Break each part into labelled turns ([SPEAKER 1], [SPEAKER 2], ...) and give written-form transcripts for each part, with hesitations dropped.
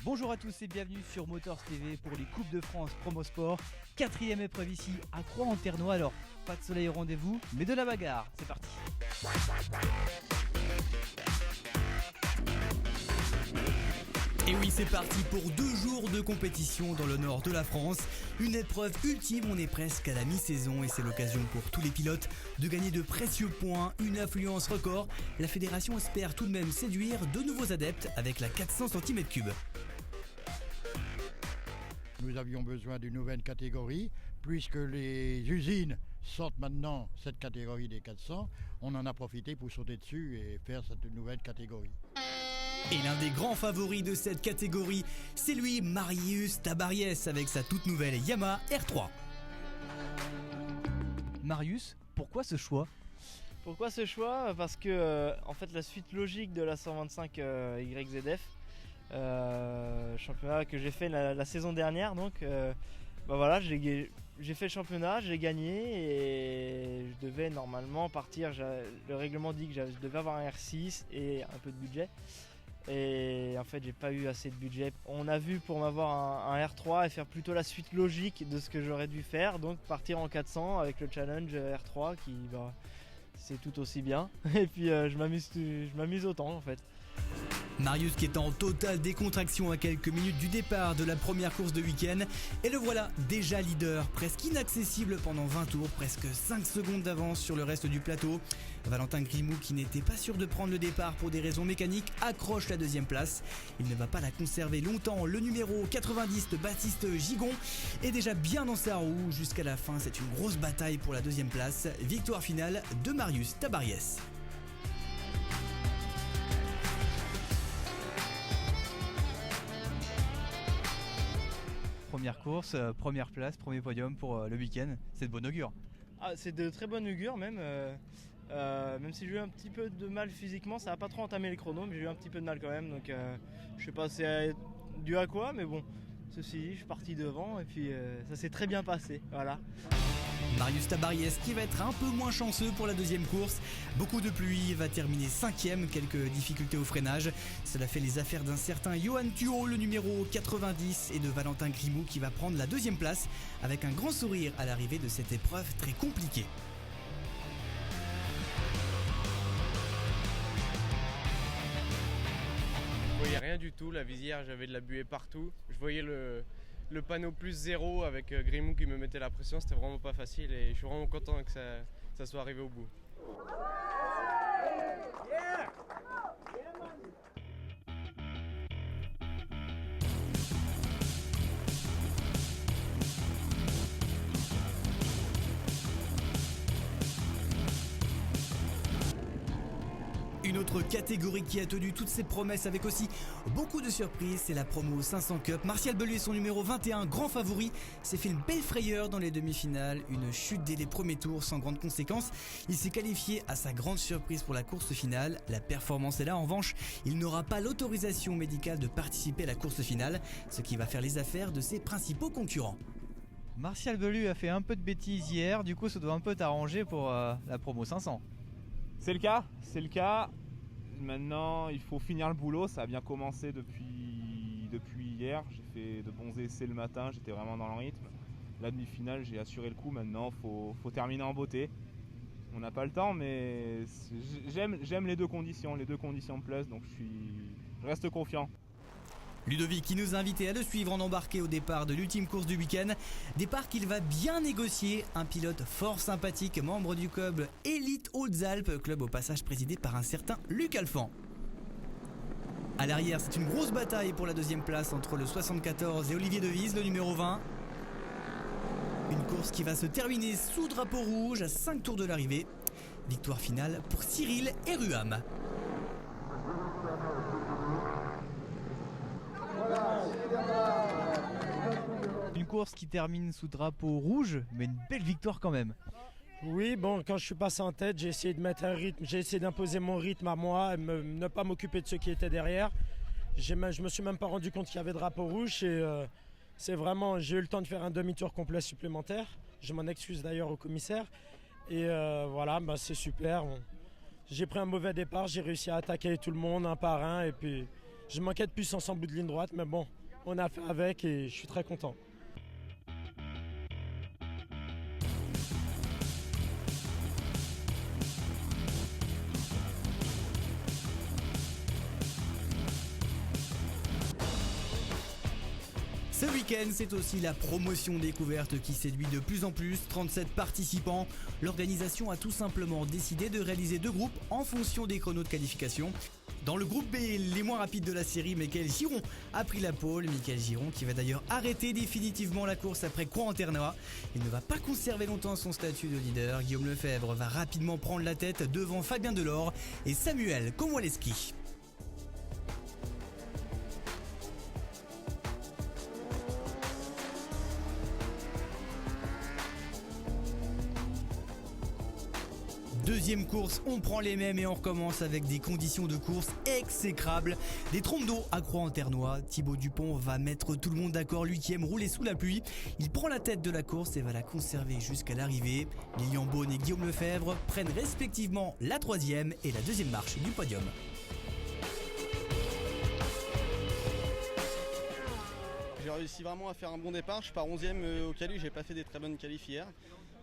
[SPEAKER 1] Bonjour à tous et bienvenue sur Motors TV pour les Coupes de France Promo Sport. 4e épreuve ici à Croix-en-Ternois. Alors, pas de soleil au rendez-vous, mais de la bagarre. C'est parti.
[SPEAKER 2] Et oui, c'est parti pour 2 jours de compétition dans le nord de la France. Une épreuve ultime, on est presque à la mi-saison et c'est l'occasion pour tous les pilotes de gagner de précieux points, une affluence record. La fédération espère tout de même séduire de nouveaux adeptes avec la 400 cm3.
[SPEAKER 3] Nous avions besoin d'une nouvelle catégorie, puisque les usines sortent maintenant cette catégorie des 400, on en a profité pour sauter dessus et faire cette nouvelle catégorie.
[SPEAKER 2] Et l'un des grands favoris de cette catégorie, c'est lui, Marius Tabariès, avec sa toute nouvelle Yamaha R3.
[SPEAKER 1] Marius, pourquoi ce choix ?
[SPEAKER 4] Pourquoi ce choix ? Parce que en fait la suite logique de la 125 YZF, championnat que j'ai fait la saison dernière, donc voilà, j'ai fait le championnat, j'ai gagné et je devais normalement partir. Le règlement dit que je devais avoir un R6 et un peu de budget. Et en fait j'ai pas eu assez de budget. On a vu pour m'avoir un R3 et faire plutôt la suite logique de ce que j'aurais dû faire, donc partir en 400 avec le challenge R3 qui c'est tout aussi bien. Et puis je m'amuse autant en fait.
[SPEAKER 2] Marius qui est en totale décontraction à quelques minutes du départ de la première course de week-end. Et le voilà déjà leader, presque inaccessible pendant 20 tours, presque 5 secondes d'avance sur le reste du plateau. Valentin Grimaud, qui n'était pas sûr de prendre le départ pour des raisons mécaniques, accroche la 2e place. Il ne va pas la conserver longtemps. Le numéro 90 de Baptiste Gigon est déjà bien dans sa roue jusqu'à la fin. C'est une grosse bataille pour la 2e place. Victoire finale de Marius Tabariès.
[SPEAKER 1] Première course, première place, premier podium pour le week-end. C'est de bon augure.
[SPEAKER 4] Ah, c'est de très bon augure même. Même si j'ai eu un petit peu de mal physiquement, ça n'a pas trop entamé les chronos, mais j'ai eu un petit peu de mal quand même. Donc je sais pas c'est dû à quoi, mais bon, ceci dit, je suis parti devant et puis ça s'est très bien passé. Voilà.
[SPEAKER 2] Marius Tabariès qui va être un peu moins chanceux pour la 2e course. Beaucoup de pluie, va terminer 5e, quelques difficultés au freinage. Cela fait les affaires d'un certain Johan Thuot, le numéro 90, et de Valentin Grimaud qui va prendre la 2e place avec un grand sourire à l'arrivée de cette épreuve très compliquée.
[SPEAKER 5] Je voyais rien du tout, la visière, j'avais de la buée partout. Je voyais le panneau +0 avec Grimaud qui me mettait la pression, c'était vraiment pas facile et je suis vraiment content que ça soit arrivé au bout.
[SPEAKER 2] Une autre catégorie qui a tenu toutes ses promesses avec aussi beaucoup de surprises, c'est la promo 500 Cup. Martial Bellu est son numéro 21, grand favori, s'est fait une belle frayeur dans les demi-finales, une chute dès les premiers tours sans grande conséquence. Il s'est qualifié à sa grande surprise pour la course finale. La performance est là, en revanche, il n'aura pas l'autorisation médicale de participer à la course finale, ce qui va faire les affaires de ses principaux concurrents.
[SPEAKER 1] Martial Bellu a fait un peu de bêtises hier, du coup ça doit un peu t'arranger pour la promo 500.
[SPEAKER 6] C'est le cas. Maintenant, il faut finir le boulot. Ça a bien commencé depuis hier. J'ai fait de bons essais le matin, j'étais vraiment dans le rythme. La demi-finale, j'ai assuré le coup. Maintenant, faut terminer en beauté. On n'a pas le temps, mais j'aime les deux conditions. Les deux conditions me plaisent, donc je reste confiant.
[SPEAKER 2] Ludovic qui nous a invités à le suivre en embarqué au départ de l'ultime course du week-end. Départ qu'il va bien négocier, un pilote fort sympathique, membre du club Elite Hautes-Alpes, club au passage présidé par un certain Luc Alphand. À l'arrière, c'est une grosse bataille pour la 2e place entre le 74 et Olivier Devise, le numéro 20. Une course qui va se terminer sous drapeau rouge à 5 tours de l'arrivée. Victoire finale pour Cyril Eruham.
[SPEAKER 1] Une course qui termine sous drapeau rouge, mais une belle victoire quand même.
[SPEAKER 7] Oui, bon, quand je suis passé en tête, j'ai essayé de mettre un rythme, j'ai essayé d'imposer mon rythme à moi et ne pas m'occuper de ceux qui étaient derrière. Je me suis même pas rendu compte qu'il y avait drapeau rouge et c'est vraiment, j'ai eu le temps de faire un demi-tour complet supplémentaire. Je m'en excuse d'ailleurs au commissaire. Et voilà, c'est super. J'ai pris un mauvais départ, j'ai réussi à attaquer tout le monde un par un et puis Je manquais de puissance en bout de ligne droite, mais bon, on a fait avec et je suis très content.
[SPEAKER 2] Ce week-end, c'est aussi la promotion découverte qui séduit de plus en plus. 37 participants. L'organisation a tout simplement décidé de réaliser 2 groupes en fonction des chronos de qualification. Dans le groupe B, les moins rapides de la série, Mickaël Giron a pris la pole. Mickaël Giron qui va d'ailleurs arrêter définitivement la course après Croix-en-Ternois. Il ne va pas conserver longtemps son statut de leader. Guillaume Lefebvre va rapidement prendre la tête devant Fabien Delors et Samuel Kowaleski. Deuxième course, on prend les mêmes et on recommence avec des conditions de course exécrables. Des trompes d'eau à Croix-en-Ternois. Thibaut Dupont va mettre tout le monde d'accord, lui qui aime rouler sous la pluie. Il prend la tête de la course et va la conserver jusqu'à l'arrivée. Lilian Beaune et Guillaume Lefebvre prennent respectivement la 3e et la 2e marche du podium.
[SPEAKER 8] J'ai réussi vraiment à faire un bon départ. Je pars 11e au quali, j'ai pas fait des très bonnes qualifs hier.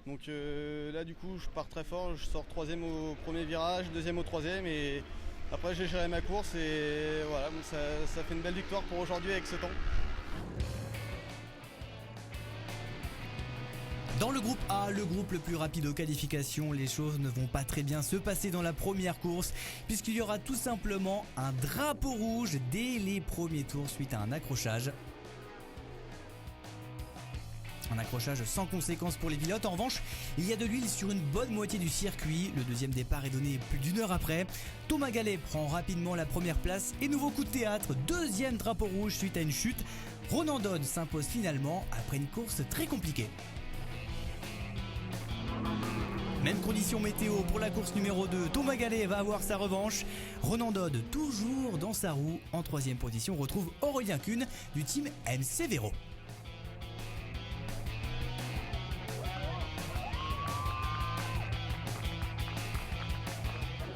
[SPEAKER 8] Donc là du coup je pars très fort, je sors 3e au premier virage, 2e au 3e et après j'ai géré ma course et voilà, donc ça fait une belle victoire pour aujourd'hui avec ce temps.
[SPEAKER 2] Dans le groupe A, le groupe le plus rapide aux qualifications, les choses ne vont pas très bien se passer dans la première course puisqu'il y aura tout simplement un drapeau rouge dès les premiers tours suite à un accrochage. Un accrochage sans conséquence pour les pilotes. En revanche, il y a de l'huile sur une bonne moitié du circuit. Le deuxième départ est donné plus d'une heure après. Thomas Gallet prend rapidement la première place et nouveau coup de théâtre. Deuxième drapeau rouge suite à une chute. Ronan Dodd s'impose finalement après une course très compliquée. Même condition météo pour la course numéro 2. Thomas Gallet va avoir sa revanche. Ronan Dodd, toujours dans sa roue. En 3e position, on retrouve Aurélien Kuhn du team MC Vero.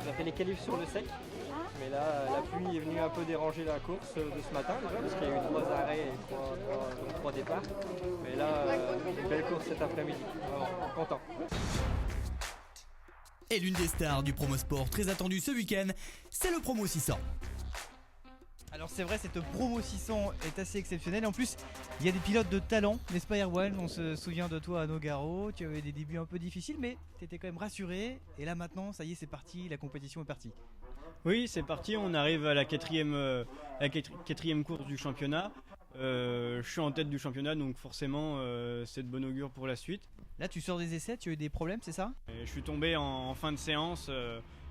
[SPEAKER 9] On a fait les qualifs sur le sec, mais là la pluie est venue un peu déranger la course de ce matin déjà, parce qu'il y a eu 3 arrêts et 3 départs. Mais là, une belle course cet après-midi, vraiment content.
[SPEAKER 2] Et l'une des stars du Promosport très attendue ce week-end, c'est le Promo 600.
[SPEAKER 1] Alors c'est vrai, cette promo 600 est assez exceptionnelle. En plus, il y a des pilotes de talent, n'est-ce pas Erwan? On se souvient de toi à Nogaro, tu avais des débuts un peu difficiles, mais tu étais quand même rassuré. Et là maintenant, ça y est, c'est parti, la compétition est partie.
[SPEAKER 10] Oui, c'est parti, on arrive à la quatrième course du championnat. Je suis en tête du championnat, donc forcément c'est de bon augure pour la suite.
[SPEAKER 1] Là tu sors des essais, tu as eu des problèmes, c'est ça?
[SPEAKER 10] Je suis tombé en fin de séance,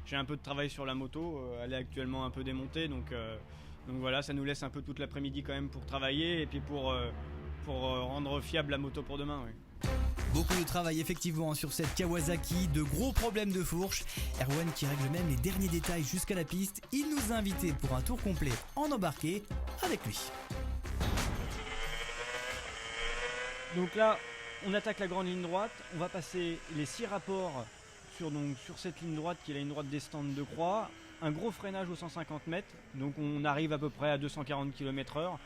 [SPEAKER 10] j'ai un peu de travail sur la moto, elle est actuellement un peu démontée, donc voilà, ça nous laisse un peu toute l'après-midi quand même pour travailler et puis pour rendre fiable la moto pour demain. Oui.
[SPEAKER 2] Beaucoup de travail effectivement sur cette Kawasaki, de gros problèmes de fourche. Erwan qui règle même les derniers détails jusqu'à la piste. Il nous a invités pour un tour complet en embarqué avec lui.
[SPEAKER 10] Donc là, on attaque la grande ligne droite, on va passer les 6 rapports sur cette ligne droite qui est la ligne droite des stands de Croix. Un gros freinage aux 150 mètres, donc on arrive à peu près à 240 km/h.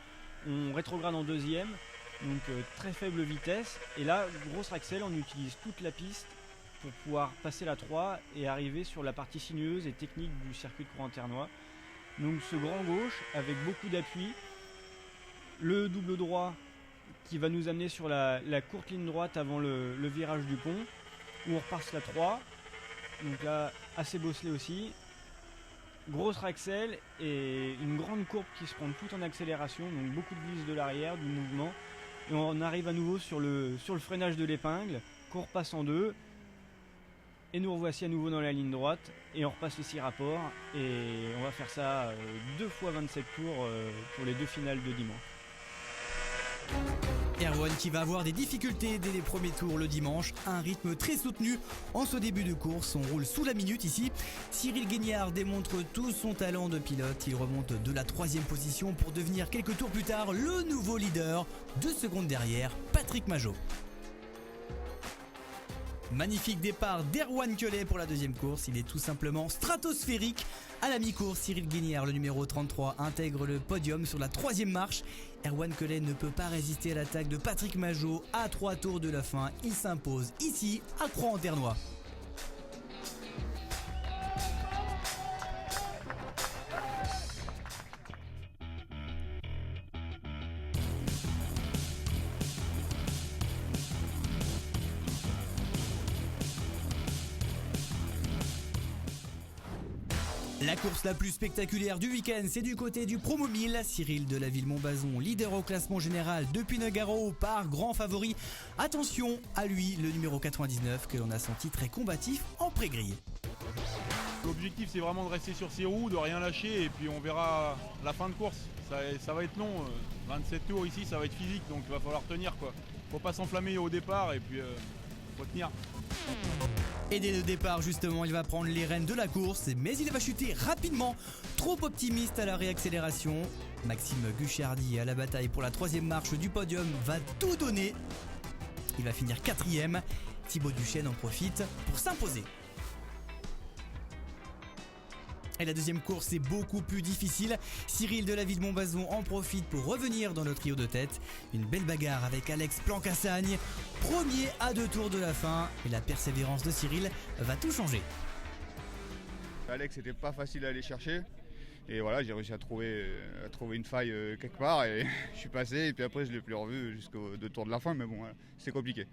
[SPEAKER 10] On rétrograde en deuxième, donc très faible vitesse. Et là, grosse accel, on utilise toute la piste pour pouvoir passer la 3 et arriver sur la partie sinueuse et technique du circuit de Croix-en-Ternois. Donc ce grand gauche avec beaucoup d'appui, le double droit qui va nous amener sur la courte ligne droite avant le virage du pont, où on repasse la 3. Donc là, assez bosselé aussi. Grosse axel et une grande courbe qui se prend tout en accélération, donc beaucoup de glisse de l'arrière, du mouvement. Et on arrive à nouveau sur le freinage de l'épingle, qu'on repasse en 2. Et nous revoici à nouveau dans la ligne droite et on repasse les 6 rapports. Et on va faire ça 2 fois 27 tours pour les 2 finales de dimanche.
[SPEAKER 2] Erwan qui va avoir des difficultés dès les premiers tours le dimanche, un rythme très soutenu en ce début de course, on roule sous la minute ici. Cyril Guignard démontre tout son talent de pilote, il remonte de la 3e position pour devenir quelques tours plus tard le nouveau leader, 2 secondes derrière Patrick Majot. Magnifique départ d'Erwan Quelet pour la deuxième course, il est tout simplement stratosphérique. À la mi-course, Cyril Guignard, le numéro 33, intègre le podium sur la troisième marche. Erwan Quelet ne peut pas résister à l'attaque de Patrick Majot. À 3 tours de la fin, il s'impose ici à Croix-en-Ternois. La course la plus spectaculaire du week-end, c'est du côté du Promo 1000. Cyril de la Ville-Montbazon, leader au classement général depuis Nogaro, part grand favori. Attention à lui, le numéro 99, que l'on a senti très combatif en pré-grille.
[SPEAKER 11] L'objectif, c'est vraiment de rester sur ses roues, de rien lâcher, et puis on verra la fin de course. Ça va être long, 27 tours ici, ça va être physique, donc il va falloir tenir, quoi. Faut pas s'enflammer au départ, et puis faut tenir.
[SPEAKER 2] Et dès le départ justement, il va prendre les rênes de la course, mais il va chuter rapidement, trop optimiste à la réaccélération. Maxime Gucciardi à la bataille pour la troisième marche du podium va tout donner. Il va finir 4ème, Thibaut Duchesne en profite pour s'imposer. Et la deuxième course est beaucoup plus difficile. Cyril de la Ville-Montbazon en profite pour revenir dans le trio de tête. Une belle bagarre avec Alex Plancassagne. Premier à 2 tours de la fin. Et la persévérance de Cyril va tout changer.
[SPEAKER 12] Alex, c'était pas facile à aller chercher. Et voilà, j'ai réussi à trouver une faille quelque part. Et je suis passé. Et puis après, je l'ai plus revu jusqu'aux 2 tours de la fin. Mais bon, voilà, c'est compliqué.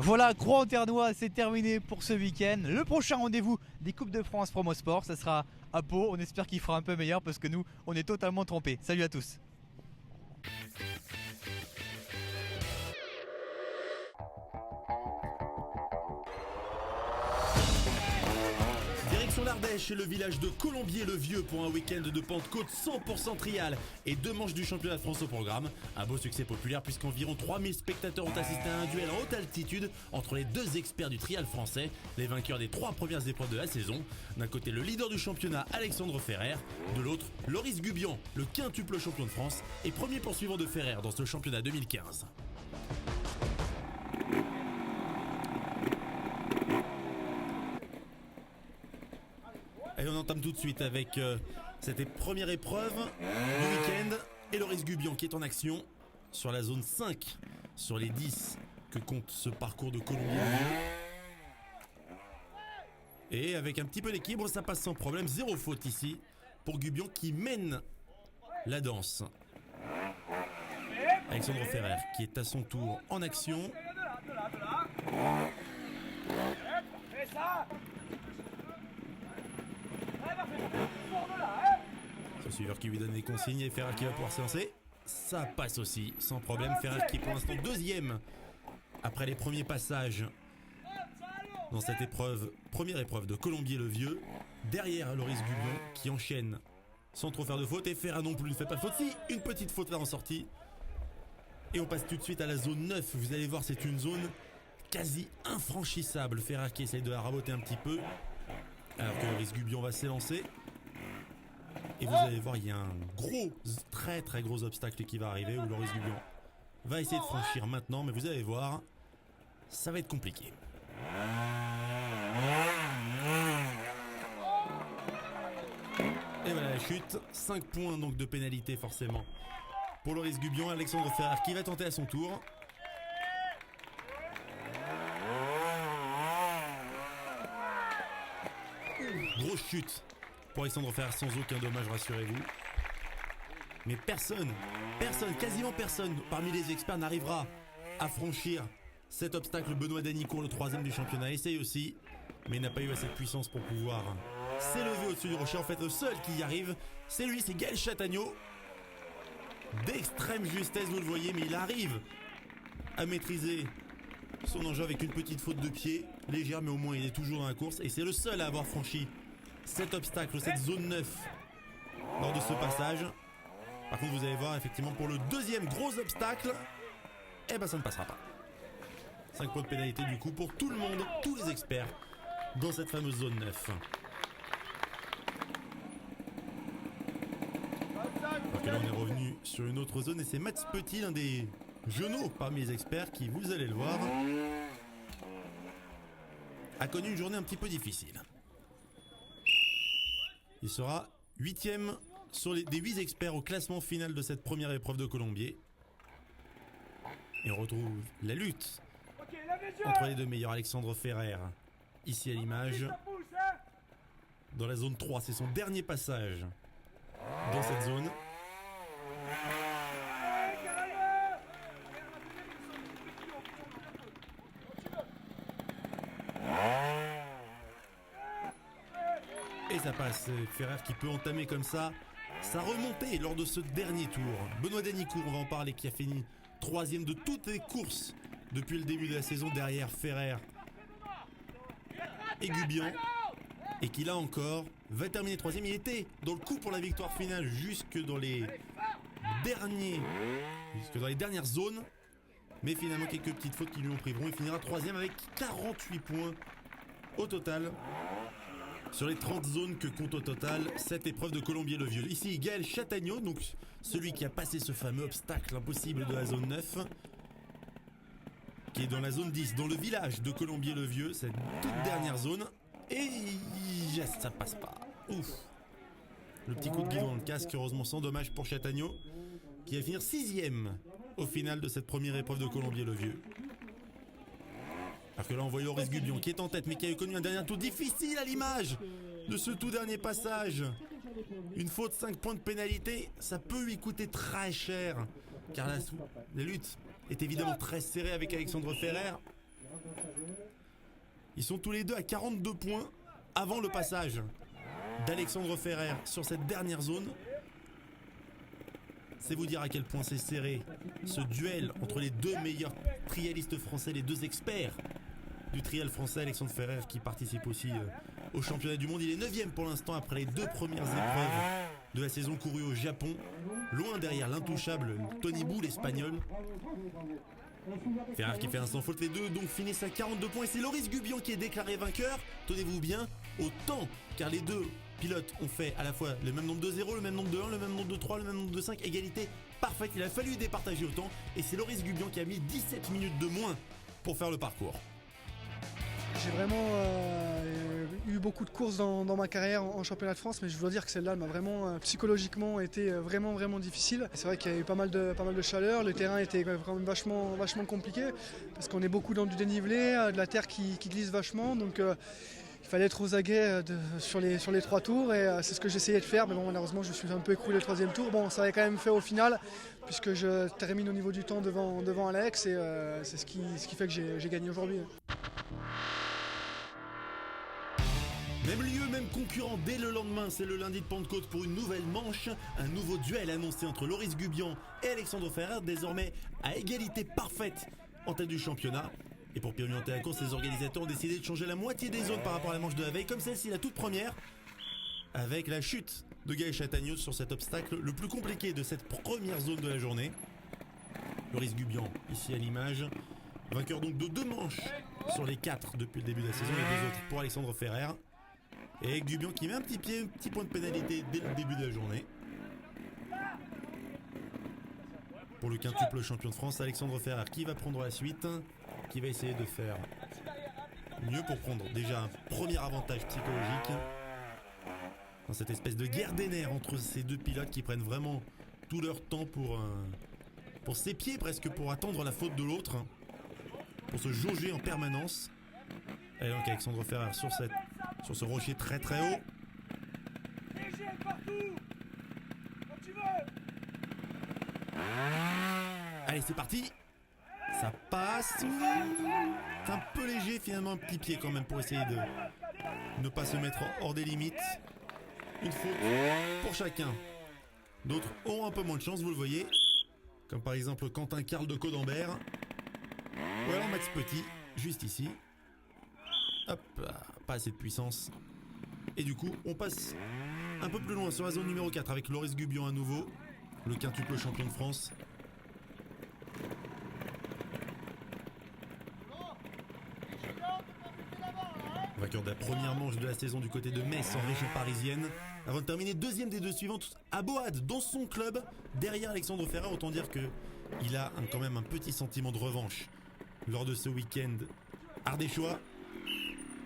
[SPEAKER 1] Voilà, Croix-en-Ternois, c'est terminé pour ce week-end. Le prochain rendez-vous des Coupes de France Promo Sport, ça sera à Pau. On espère qu'il fera un peu meilleur parce que nous, on est totalement trompés. Salut à tous.
[SPEAKER 13] Direction l'Ardèche et le village de Colombier-le-Vieux pour un week-end de Pentecôte 100% trial et 2 manches du championnat de France au programme. Un beau succès populaire puisqu'environ 3000 spectateurs ont assisté à un duel en haute altitude entre les 2 experts du trial français, les vainqueurs des 3 premières épreuves de la saison. D'un côté le leader du championnat Alexandre Ferrer, de l'autre Loris Gubian, le quintuple champion de France et premier poursuivant de Ferrer dans ce championnat 2015. Et on entame tout de suite avec cette première épreuve du week-end et Loris Gubian qui est en action sur la zone 5 sur les 10 que compte ce parcours de Colombier. Et avec un petit peu d'équilibre, ça passe sans problème, 0 faute ici pour Gubian qui mène la danse. Alexandre Ferrer qui est à son tour en action. Ce suiveur qui lui donne des consignes et Ferrer qui va pouvoir se lancer. Ça passe aussi sans problème. Ferrer qui est pour l'instant deuxième après les premiers passages dans cette épreuve, première épreuve de Colombier-le-Vieux. Derrière Loris Gubian qui enchaîne sans trop faire de faute et Ferrer non plus ne fait pas de faute. Si, une petite faute là en sortie. Et on passe tout de suite à la zone 9. Vous allez voir, c'est une zone quasi infranchissable. Ferrer qui essaye de la raboter un petit peu alors que Loris Gubian va s'élancer. Et vous allez voir, il y a un gros, très très gros obstacle qui va arriver où Loris Gubian va essayer de franchir maintenant, mais vous allez voir, ça va être compliqué. Et voilà la chute, 5 points donc de pénalité forcément pour Loris Gubian. Alexandre Ferrer qui va tenter à son tour. Grosse chute pour Alexandre Ferrer, sans aucun dommage, rassurez-vous. Mais personne, quasiment personne parmi les experts n'arrivera à franchir cet obstacle. Benoît Danicourt, le 3ème du championnat, essaye aussi, mais il n'a pas eu assez de puissance pour pouvoir s'élever au-dessus du rocher. En fait, le seul qui y arrive, c'est lui, c'est Gaël Chatagneau. D'extrême justesse, vous le voyez, mais il arrive à maîtriser son engin avec une petite faute de pied, légère, mais au moins il est toujours dans la course. Et c'est le seul à avoir franchi cet obstacle, cette zone 9 lors de ce passage. Par contre, vous allez voir, effectivement, pour le deuxième gros obstacle, eh ben ça ne passera pas. 5 points de pénalité du coup pour tout le monde, tous les experts dans cette fameuse zone 9. Alors que là on est revenu sur une autre zone et c'est Mats Petit, l'un des genoux parmi les experts qui, vous allez le voir, a connu une journée un petit peu difficile. Il sera 8ème sur des 8 experts au classement final de cette première épreuve de Colombier. Et on retrouve la lutte entre les deux meilleurs. Alexandre Ferrer, ici à l'image, dans la zone 3. C'est son dernier passage dans cette zone. Et ça passe, Ferrer qui peut entamer comme ça sa remontée lors de ce dernier tour. Benoît Danicourt, on va en parler, qui a fini 3ème de toutes les courses depuis le début de la saison derrière Ferrer et Gubian, et qui là encore va terminer 3ème. Il était dans le coup pour la victoire finale jusque dans les dernières zones, mais finalement quelques petites fautes qui lui ont priveront. Il finira 3ème avec 48 points au total sur les 30 zones que compte au total cette épreuve de Colombier-le-Vieux. Ici Gaël Chatagno, donc celui qui a passé ce fameux obstacle impossible de la zone 9, qui est dans la zone 10, dans le village de Colombier-le-Vieux, cette toute dernière zone, et ça passe pas. Ouf. Le petit coup de guidon dans le casque, heureusement sans dommage pour Chatagno, qui va finir 6ème au final de cette première épreuve de Colombier-le-Vieux. Alors que là on voit Loris Gubian qui est en tête, mais qui a connu un dernier tour difficile à l'image de ce tout dernier passage. Une faute, 5 points de pénalité, ça peut lui coûter très cher, car la lutte est évidemment très serrée avec Alexandre Ferrer. Ils sont tous les deux à 42 points avant le passage d'Alexandre Ferrer sur cette dernière zone. C'est vous dire à quel point c'est serré ce duel entre les deux meilleurs trialistes français, les deux experts du trial français. Alexandre Ferrer qui participe aussi au championnat du monde. Il est 9ème pour l'instant après les 2 premières épreuves de la saison courue au Japon. Loin derrière l'intouchable Tony Bou, l'espagnol. Ferrer qui fait un sans faute. Les deux donc finissent à 42 points et c'est Loris Gubian qui est déclaré vainqueur. Tenez-vous bien, au temps, car les deux pilotes ont fait à la fois le même nombre de 0, le même nombre de 1, le même nombre de 3, le même nombre de 5, égalité parfaite. Il a fallu départager au temps et c'est Loris Gubian qui a mis 17 minutes de moins pour faire le parcours.
[SPEAKER 14] J'ai vraiment eu beaucoup de courses dans ma carrière en championnat de France, mais je dois dire que celle-là m'a vraiment psychologiquement été vraiment difficile. C'est vrai qu'il y a eu pas mal de chaleur, le terrain était quand même vachement compliqué parce qu'on est beaucoup dans du dénivelé, de la terre qui glisse vachement, donc il fallait être aux aguets sur les 3 tours et c'est ce que j'essayais de faire, mais bon, malheureusement je me suis un peu écroulé le 3e tour. Bon, ça avait quand même fait au final puisque je termine au niveau du temps devant Alex et c'est ce qui fait que j'ai gagné aujourd'hui.
[SPEAKER 13] Même lieu, même concurrent dès le lendemain, c'est le lundi de Pentecôte pour une nouvelle manche. Un nouveau duel annoncé entre Loris Gubian et Alexandre Ferrer, désormais à égalité parfaite en tête du championnat. Et pour piloter la course, les organisateurs ont décidé de changer la moitié des zones par rapport à la manche de la veille, comme celle-ci, la toute première, avec la chute de Gaël Chatagno sur cet obstacle le plus compliqué de cette première zone de la journée. Loris Gubian, ici à l'image, vainqueur donc de 2 manches sur les 4 depuis le début de la saison, et 2 autres pour Alexandre Ferrer. Et Gubian qui met un petit point de pénalité dès le début de la journée. Pour le quintuple champion de France, Alexandre Ferrer qui va prendre la suite, qui va essayer de faire mieux pour prendre déjà un premier avantage psychologique dans cette espèce de guerre des nerfs entre ces deux pilotes qui prennent vraiment tout leur temps pour s'épier presque, pour attendre la faute de l'autre, pour se jauger en permanence. Et donc Alexandre Ferrer sur ce rocher très haut. Allez, c'est parti. Ça passe. C'est un peu léger finalement, un petit pied quand même pour essayer de ne pas se mettre hors des limites. Une faute pour chacun. D'autres ont un peu moins de chance, vous le voyez. Comme par exemple Quentin Carl de Codembert. Ou alors Max Petit, juste ici. Hop, pas assez de puissance. Et du coup, on passe un peu plus loin sur la zone numéro 4 avec Loris Gubian à nouveau, le quintuple champion de France. Vainqueur de la première manche de la saison du côté de Metz en région parisienne, avant de terminer deuxième des deux suivantes à Boade dans son club, derrière Alexandre Ferrer. Autant dire que il a quand même un petit sentiment de revanche lors de ce week-end ardéchois.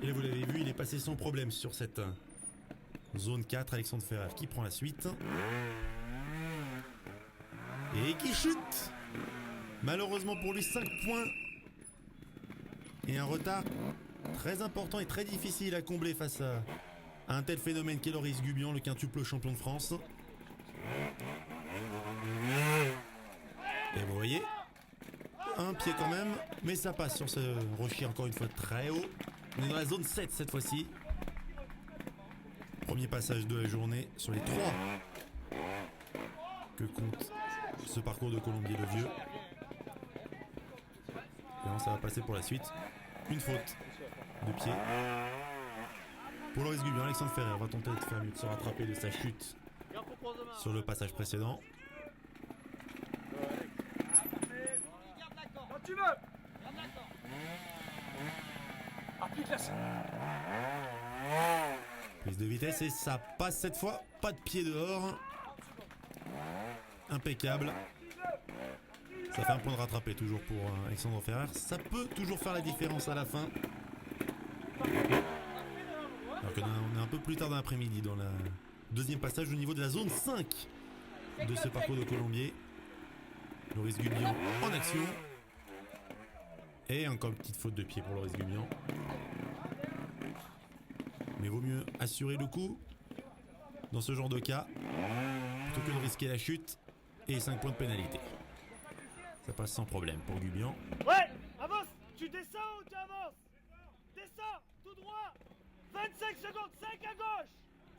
[SPEAKER 13] Et là vous l'avez vu, il est passé sans problème sur cette zone 4. Alexandre Ferrer qui prend la suite et qui chute. Malheureusement pour lui, 5 points et un retard très important et très difficile à combler face à un tel phénomène qu'est Loris Gubian, le quintuple champion de France. Et vous voyez, un pied quand même, mais ça passe sur ce rocher encore une fois très haut. On est dans la zone 7 cette fois-ci. Premier passage de la journée sur les 3 que compte ce parcours de Colombier-le-Vieux. Et non, ça va passer pour la suite. Une faute de pied pour Loris Gubian. Alexandre Ferrer va tenter de faire mieux, de se rattraper de sa chute sur le passage précédent.
[SPEAKER 15] Quand tu veux.
[SPEAKER 13] Prise de vitesse et ça passe cette fois. Pas de pied dehors. Impeccable. Ça fait un point de rattrapé toujours pour Alexandre Ferrer. Ça peut toujours faire la différence à la fin. Alors qu'on est un peu plus tard dans l'après-midi dans le deuxième passage au niveau de la zone 5 de ce parcours de Colombier. Loris Gubian en action. Et encore une petite faute de pied pour Loris Gubian. Mais vaut mieux assurer le coup dans ce genre de cas plutôt que de risquer la chute et 5 points de pénalité. Ça passe sans problème pour Gubian.
[SPEAKER 15] Ouais, avance. Tu descends ou tu avances? Descends, tout droit. 25 secondes, 5 à gauche.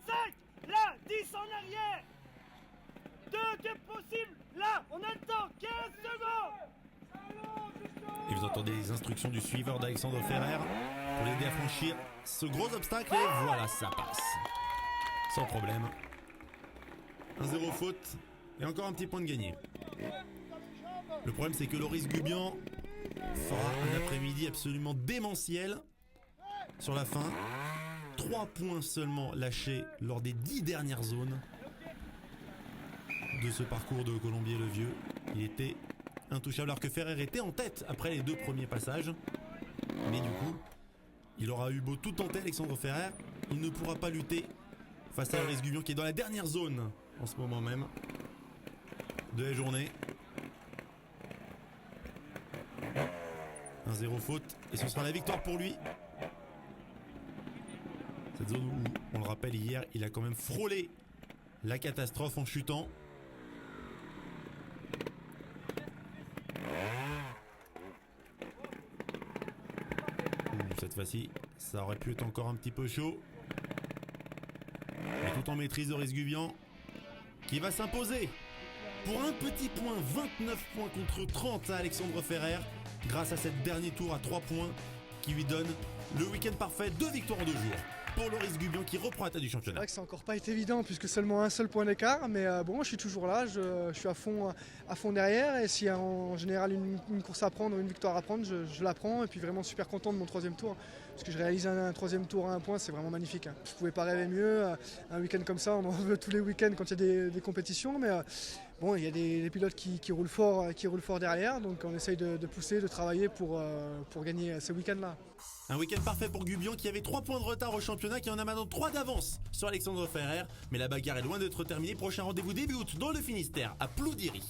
[SPEAKER 15] 5, là, 10 en arrière. 2 c'est possible. Là, on a le temps, 15 secondes.
[SPEAKER 13] Et vous entendez les instructions du suiveur d'Alexandre Ferrer pour l'aider à franchir ce gros obstacle. Et voilà, ça passe. Sans problème. 1-0 faute. Et encore un petit point de gagné. Le problème, c'est que Loris Gubian fera un après-midi absolument démentiel sur la fin. 3 points seulement lâchés lors des 10 dernières zones de ce parcours de Colombier-le-Vieux. Il était intouchable alors que Ferrer était en tête après les 2 premiers passages. Mais du coup, il aura eu beau tout tenter, Alexandre Ferrer, il ne pourra pas lutter face à Loris Gubian qui est dans la dernière zone en ce moment même de la journée. 1-0 faute et ce sera la victoire pour lui. Cette zone où, on le rappelle, hier, il a quand même frôlé la catastrophe en chutant. Cette fois-ci, ça aurait pu être encore un petit peu chaud. Et tout en maîtrise de Loris Gubian qui va s'imposer pour un petit point, 29 points contre 30 à Alexandre Ferrer, grâce à cette dernier tour à 3 points qui lui donne le week-end parfait, 2 victoires en 2 jours pour Loris Gubian qui reprend la tête du championnat.
[SPEAKER 14] C'est vrai que c'est encore pas été évident puisque seulement un seul point d'écart, mais bon, je suis toujours là, je suis à fond derrière, et s'il y a en général une course à prendre ou une victoire à prendre, je la prends, et puis vraiment super content de mon 3e tour, parce que je réalise un 3e tour à 1 point, c'est vraiment magnifique. Je pouvais pas rêver mieux, un week-end comme ça, on en veut tous les week-ends quand il y a des compétitions, mais bon, il y a des pilotes qui roulent fort derrière, donc on essaye de pousser, de travailler pour gagner ce week-end-là.
[SPEAKER 13] Un week-end parfait pour Gubian qui avait 3 points de retard au championnat, qui en a maintenant 3 d'avance sur Alexandre Ferrer. Mais la bagarre est loin d'être terminée. Prochain rendez-vous début août dans le Finistère à Ploudiri.